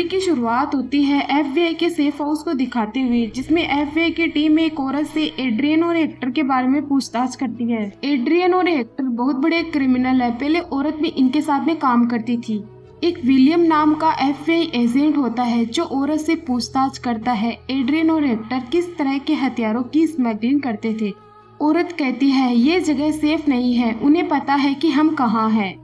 Movie की शुरुआत होती है एफबीआई के सेफ हाउस को दिखाते हुए, जिसमें एफबीआई की टीम एक औरत से एड्रियन और हेक्टर के बारे में पूछताछ करती है। एड्रियन और हेक्टर बहुत बड़े क्रिमिनल है। पहले औरत भी इनके साथ में काम करती थी। एक विलियम नाम का एफबीआई एजेंट होता है जो औरत से पूछताछ करता है एड्रियन और हेक्टर किस तरह के हथियारों की स्मगलिंग करते थे। औरत कहती है ये जगह सेफ नहीं है, उन्हें पता है कि हम कहाँ हैं।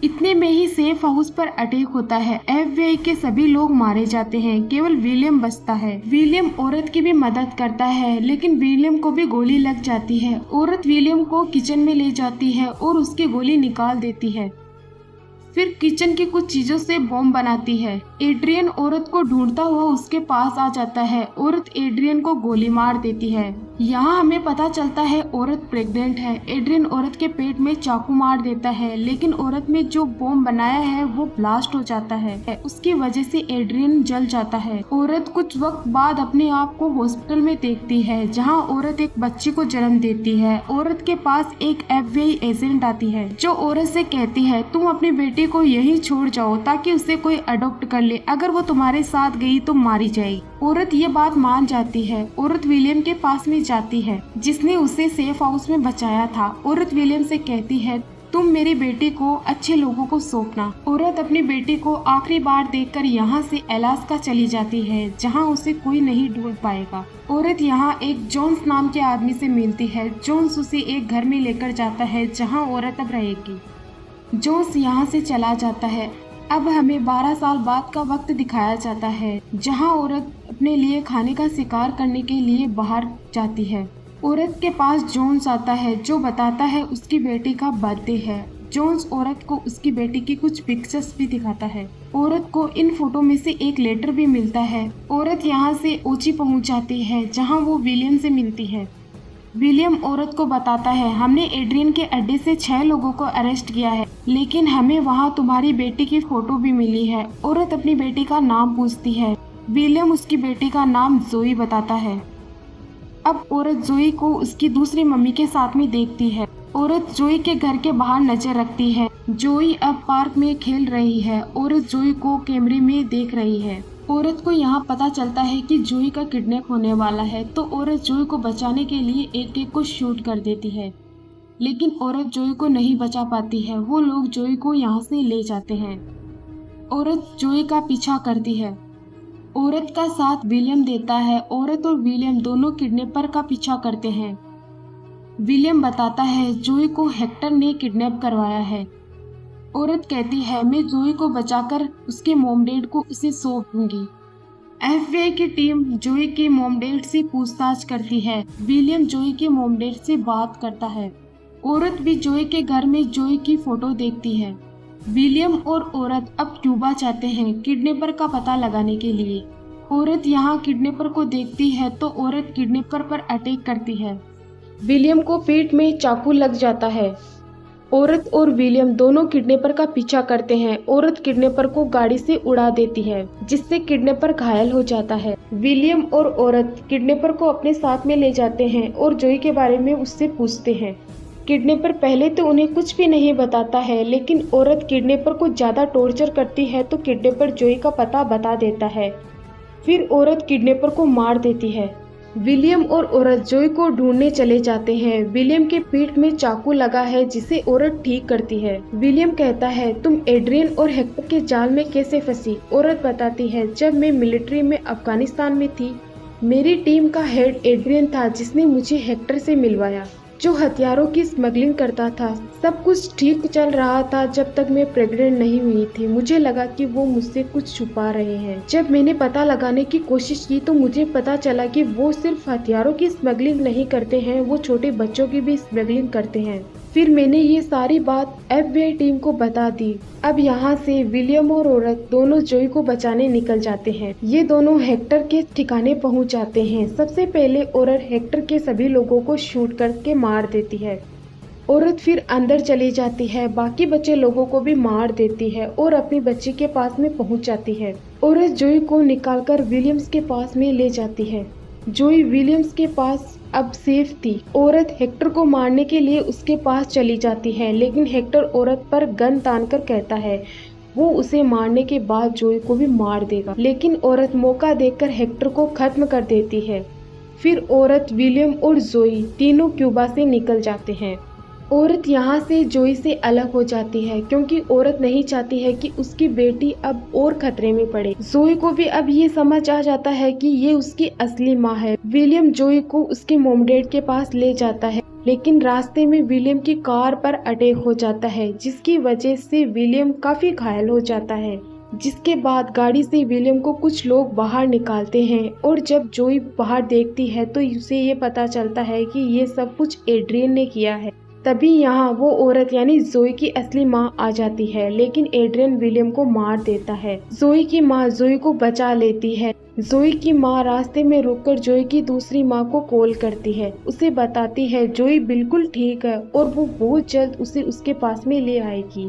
इतने में ही सेफ हाउस पर अटैक होता है। एफबीआई के सभी लोग मारे जाते हैं, केवल विलियम बचता है। विलियम औरत की भी मदद करता है, लेकिन विलियम को भी गोली लग जाती है। औरत विलियम को किचन में ले जाती है और उसकी गोली निकाल देती है। फिर किचन की कुछ चीजों से बॉम्ब बनाती है। एड्रियन औरत को ढूंढता हुआ उसके पास आ जाता है। औरत एड्रियन को गोली मार देती है। यहाँ हमें पता चलता है औरत प्रेग्नेंट है। एड्रियन औरत के पेट में चाकू मार देता है, लेकिन औरत में जो बॉम्ब बनाया है वो ब्लास्ट हो जाता है। उसकी वजह से एड्रियन जल जाता है। औरत कुछ वक्त बाद अपने आप को हॉस्पिटल में देखती है, जहाँ औरत एक बच्चे को जन्म देती है। औरत के पास एक एफबीआई एजेंट आती है जो औरत से कहती है तुम अपनी बेटी को यही छोड़ जाओ ताकि उसे कोई अडॉप्ट कर ले, अगर वो तुम्हारे साथ गई तो मारी जाएगी। औरत ये बात मान जाती है। औरत विलियम के पास में जाती है जिसने उसे सेफ हाउस में बचाया था। औरत विलियम से कहती है तुम मेरी बेटी को अच्छे लोगों को सौंपना। औरत अपनी बेटी को आखिरी बार देखकर यहाँ से अलास्का चली जाती है, जहाँ उसे कोई नहीं ढूंढ पाएगा। औरत यहाँ एक जोन्स नाम के आदमी से मिलती है। जोन्स उसे एक घर में लेकर जाता है जहाँ औरत अब रहेगी। जोन्स यहाँ से चला जाता है। अब हमें 12 साल बाद का वक्त दिखाया जाता है, जहाँ औरत अपने लिए खाने का शिकार करने के लिए बाहर जाती है। औरत के पास जोन्स आता है जो बताता है उसकी बेटी का बर्थडे है। जोन्स औरत को उसकी बेटी की कुछ पिक्चर्स भी दिखाता है। औरत को इन फोटो में से एक लेटर भी मिलता है। औरत यहाँ से ओची पहुँच जाती है, जहाँ वो विलियम से मिलती है। विलियम औरत को बताता है हमने एड्रियन के अड्डे से 6 लोगों को अरेस्ट किया है, लेकिन हमें वहाँ तुम्हारी बेटी की फोटो भी मिली है। औरत अपनी बेटी का नाम पूछती है। विलियम उसकी बेटी का नाम जोई बताता है। अब औरत जोई को उसकी दूसरी मम्मी के साथ में देखती है। औरत जोई के घर के बाहर नजर रखती है। जोई अब पार्क में खेल रही है। औरत जोई को कैमरे में देख रही है। औरत को यहाँ पता चलता है कि जोई का किडनैप होने वाला है, तो औरत जोई को बचाने के लिए एक को शूट कर देती है, लेकिन औरत जोई को नहीं बचा पाती है। वो लोग जोई को यहाँ से ले जाते हैं। औरत जोई का पीछा करती है। औरत का साथ विलियम देता है। औरत और विलियम दोनों किडनैपर का पीछा करते हैं। विलियम बताता है जोई को हेक्टर ने किडनैप करवाया है। औरत कहती है मैं जोई को बचाकर उसके मॉम डैड को उसे सौंप दूंगी। एफबीआई की टीम जोई के मॉम डैड से पूछताछ करती है। विलियम जोई के मॉम डैड से बात करता है। औरत भी जोई के घर में जोई की फोटो देखती है। विलियम और औरत अब क्यूबा जाते हैं किडनैपर का पता लगाने के लिए। औरत यहाँ किडनैपर को देखती है तो औरत किडनैपर पर अटैक करती है। विलियम को पेट में चाकू लग जाता है। औरत और विलियम दोनों किडनैपर का पीछा करते हैं। औरत किडनैपर को गाड़ी से उड़ा देती है, जिससे किडनैपर घायल हो जाता है। विलियम और औरत किडनैपर को अपने साथ में ले जाते हैं और जोई के बारे में उससे पूछते हैं। किडनैपर पहले तो उन्हें कुछ भी नहीं बताता है, लेकिन औरत किडनैपर को ज्यादा टॉर्चर करती है तो किडनैपर जोई का पता बता देता है। फिर औरत किडनैपर को मार देती है। विलियम और औरत जोई को ढूंढने चले जाते हैं। विलियम के पीठ में चाकू लगा है, जिसे औरत ठीक करती है। विलियम कहता है तुम एड्रियन और हेक्टर के जाल में कैसे फंसी। औरत बताती है जब मैं मिलिट्री में अफगानिस्तान में थी, मेरी टीम का हेड एड्रियन था जिसने मुझे हेक्टर से मिलवाया, जो हथियारों की स्मगलिंग करता था। सब कुछ ठीक चल रहा था जब तक मैं प्रेग्नेंट नहीं हुई थी। मुझे लगा कि वो मुझसे कुछ छुपा रहे हैं। जब मैंने पता लगाने की कोशिश की तो मुझे पता चला कि वो सिर्फ हथियारों की स्मगलिंग नहीं करते हैं, वो छोटे बच्चों की भी स्मगलिंग करते हैं। फिर मैंने ये सारी बात एफबीआई टीम को बता दी। अब यहाँ से विलियम और औरत दोनों जोई को बचाने निकल जाते हैं। ये दोनों हेक्टर के ठिकाने पहुँच जाते हैं। सबसे पहले औरत हेक्टर के सभी लोगों को शूट करके मार देती है। औरत फिर अंदर चली जाती है, बाकी बच्चे लोगों को भी मार देती है और अपनी बच्ची के पास में पहुँच जाती है। औरत जोई को निकालकर विलियम्स के पास में ले जाती है। जोई विलियम्स के पास अब सेफ थी। औरत हेक्टर को मारने के लिए उसके पास चली जाती है, लेकिन हेक्टर औरत पर गन तान कर कहता है वो उसे मारने के बाद जोई को भी मार देगा, लेकिन औरत मौका देखकर हेक्टर को खत्म कर देती है। फिर औरत, विलियम और जोई तीनों क्यूबा से निकल जाते हैं। औरत यहाँ से जोई से अलग हो जाती है क्योंकि औरत नहीं चाहती है कि उसकी बेटी अब और खतरे में पड़े। जोई को भी अब ये समझ आ जाता है कि ये उसकी असली माँ है। विलियम जोई को उसके मॉम डैड के पास ले जाता है, लेकिन रास्ते में विलियम की कार पर अटैक हो जाता है, जिसकी वजह से विलियम काफी घायल हो जाता है। जिसके बाद गाड़ी से विलियम को कुछ लोग बाहर निकालते हैं और जब जोई बाहर देखती है तो उसे ये पता चलता है कि ये सब कुछ एड्रियन ने किया है। तभी यहाँ वो औरत यानी जोई की असली माँ आ जाती है, लेकिन एड्रियन विलियम को मार देता है। जोई की माँ जोई को बचा लेती है। जोई की माँ रास्ते में रुककर जोई की दूसरी माँ को कॉल करती है, उसे बताती है जोई बिल्कुल ठीक है और वो बहुत जल्द उसे उसके पास में ले आएगी।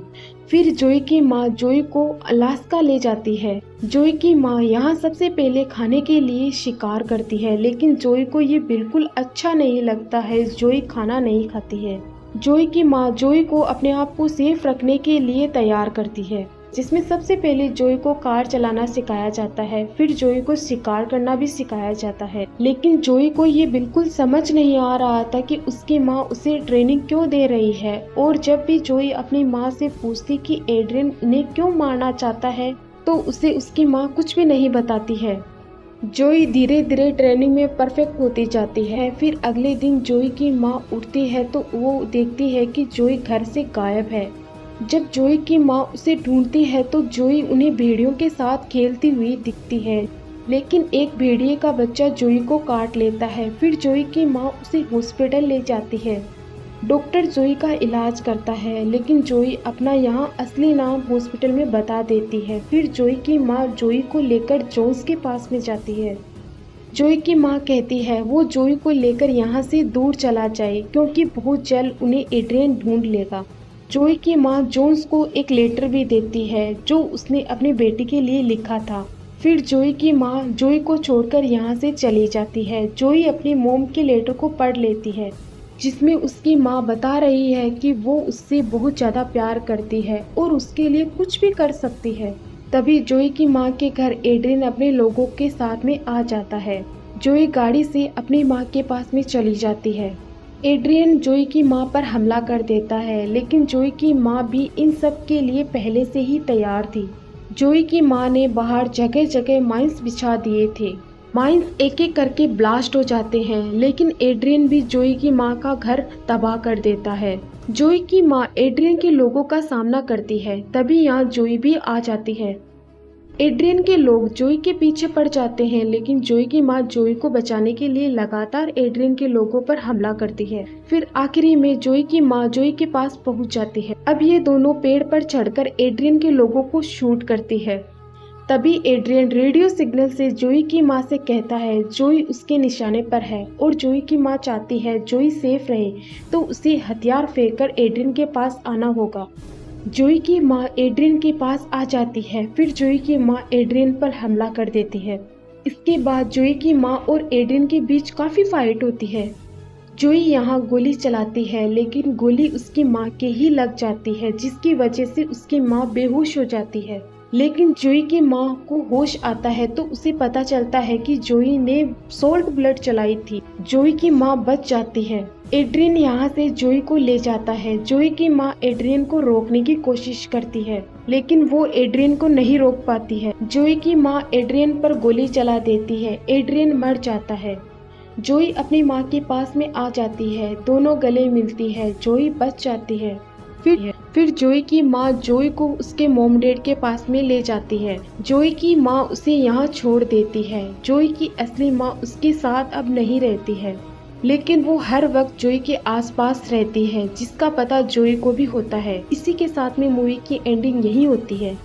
फिर जोई की माँ जोई को अलास्का ले जाती है। जोई की माँ यहाँ सबसे पहले खाने के लिए शिकार करती है, लेकिन जोई को ये बिल्कुल अच्छा नहीं लगता है। जोई खाना नहीं खाती है। जोई की माँ जोई को अपने आप को सेफ रखने के लिए तैयार करती है, जिसमें सबसे पहले जोई को कार चलाना सिखाया जाता है। फिर जोई को शिकार करना भी सिखाया जाता है, लेकिन जोई को ये बिल्कुल समझ नहीं आ रहा था कि उसकी माँ उसे ट्रेनिंग क्यों दे रही है। और जब भी जोई अपनी माँ से पूछती कि एड्रियन उन्हें क्यों मारना चाहता है, तो उसे उसकी माँ कुछ भी नहीं बताती है। जोई धीरे धीरे ट्रेनिंग में परफेक्ट होती जाती है। फिर अगले दिन जोई की माँ उठती है तो वो देखती है कि जोई घर से गायब है। जब जोई की माँ उसे ढूंढती है तो जोई उन्हें भेड़ियों के साथ खेलती हुई दिखती है, लेकिन एक भेड़िए का बच्चा जोई को काट लेता है। फिर जोई की माँ उसे हॉस्पिटल ले जाती है। डॉक्टर जोई का इलाज करता है, लेकिन जोई अपना यहाँ असली नाम हॉस्पिटल में बता देती है। फिर जोई की माँ जोई को लेकर जोन्स के पास में जाती है। जोई की माँ कहती है वो जोई को लेकर यहाँ से दूर चला जाए क्योंकि बहुत जल्द उन्हें एड्रियन ढूंढ लेगा। जोई की माँ जोन्स को एक लेटर भी देती है जो उसने अपनी बेटी के लिए लिखा था। फिर जोई की माँ जोई को छोड़कर यहाँ से चली जाती है। जोई अपनी मोम के लेटर को पढ़ लेती है, जिसमें उसकी माँ बता रही है कि वो उससे बहुत ज़्यादा प्यार करती है और उसके लिए कुछ भी कर सकती है। तभी जोई की माँ के घर एड्रियन अपने लोगों के साथ में आ जाता है। जोई गाड़ी से अपनी माँ के पास में चली जाती है। एड्रियन जोई की माँ पर हमला कर देता है, लेकिन जोई की माँ भी इन सब के लिए पहले से ही तैयार थी। जोई की माँ ने बाहर जगह जगह माइंस बिछा दिए थे। माइंस एक एक करके ब्लास्ट हो जाते हैं, लेकिन एड्रियन भी जोई की माँ का घर तबाह कर देता है। जोई की माँ एड्रियन के लोगों का सामना करती है। तभी यहाँ जोई भी आ जाती है। एड्रियन के लोग जोई के पीछे पड़ जाते हैं, लेकिन जोई की माँ जोई को बचाने के लिए लगातार एड्रियन के लोगों पर हमला करती है। फिर आखिरी में जोई की माँ जोई के पास पहुंच जाती है। अब ये दोनों पेड़ पर चढ़कर एड्रियन के लोगों को शूट करती है। तभी एड्रियन रेडियो सिग्नल से जोई की माँ से कहता है जोई उसके निशाने पर है और जोई की माँ चाहती है जोई सेफ रहे, तो उसे हथियार फेंककर एड्रियन के पास आना होगा। जोई की माँ एड्रियन के पास आ जाती है। फिर जोई की माँ एड्रियन पर हमला कर देती है। इसके बाद जोई की माँ और एड्रियन के बीच काफी फाइट होती है। जोई यहाँ गोली चलाती है, लेकिन गोली उसकी माँ के ही लग जाती है, जिसकी वजह से उसकी माँ बेहोश हो जाती है। लेकिन जोई की माँ को होश आता है तो उसे पता चलता है कि जोई ने सोल्ट ब्लड चलाई थी। जोई की माँ बच जाती है। एड्रियन यहाँ से जोई को ले जाता है। जोई की माँ एड्रियन को रोकने की कोशिश करती है, लेकिन वो एड्रियन को नहीं रोक पाती है। जोई की माँ एड्रियन पर गोली चला देती है। एड्रियन मर जाता है। जोई अपनी माँ के पास में आ जाती है। दोनों गले मिलती है। जोई बच जाती है। फिर जोई की माँ जोई को उसके मॉम डैड के पास में ले जाती है। जोई की माँ उसे यहाँ छोड़ देती है। जोई की असली माँ उसके साथ अब नहीं रहती है, लेकिन वो हर वक्त जोई के आसपास रहती है, जिसका पता जोई को भी होता है। इसी के साथ में मूवी की एंडिंग यही होती है।